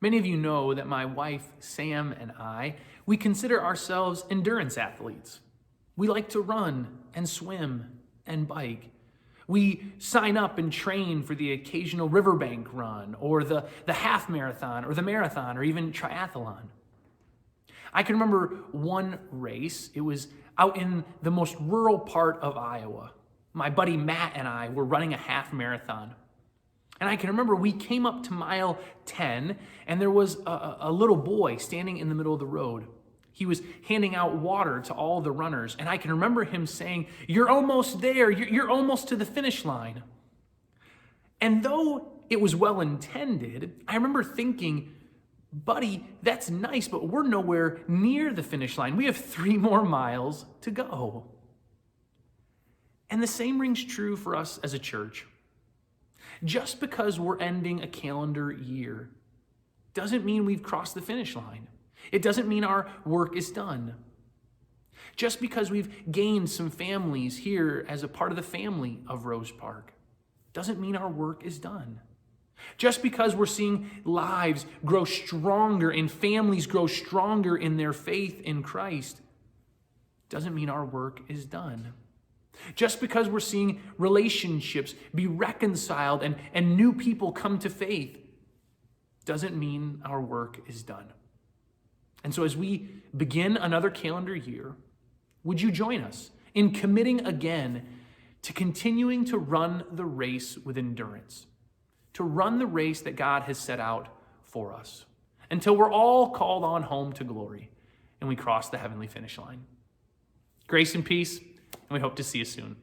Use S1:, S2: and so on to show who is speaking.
S1: Many of you know that my wife, Sam, and I, we consider ourselves endurance athletes. We like to run and swim and bike. We sign up and train for the occasional riverbank run or the half marathon or the marathon or even triathlon. I can remember one race. It was out in the most rural part of Iowa. My buddy Matt and I were running a half marathon. And I can remember we came up to mile 10 and there was a little boy standing in the middle of the road. He was handing out water to all the runners. And I can remember him saying, "You're almost there. You're almost to the finish line." And though it was well intended, I remember thinking, "Buddy, that's nice, but we're nowhere near the finish line. We have 3 more miles to go." And the same rings true for us as a church. Just because we're ending a calendar year doesn't mean we've crossed the finish line. It doesn't mean our work is done. Just because we've gained some families here as a part of the family of Rose Park doesn't mean our work is done. Just because we're seeing lives grow stronger and families grow stronger in their faith in Christ doesn't mean our work is done. Just because we're seeing relationships be reconciled and new people come to faith doesn't mean our work is done. And so as we begin another calendar year, would you join us in committing again to continuing to run the race with endurance, to run the race that God has set out for us until we're all called on home to glory and we cross the heavenly finish line. Grace and peace, and we hope to see you soon.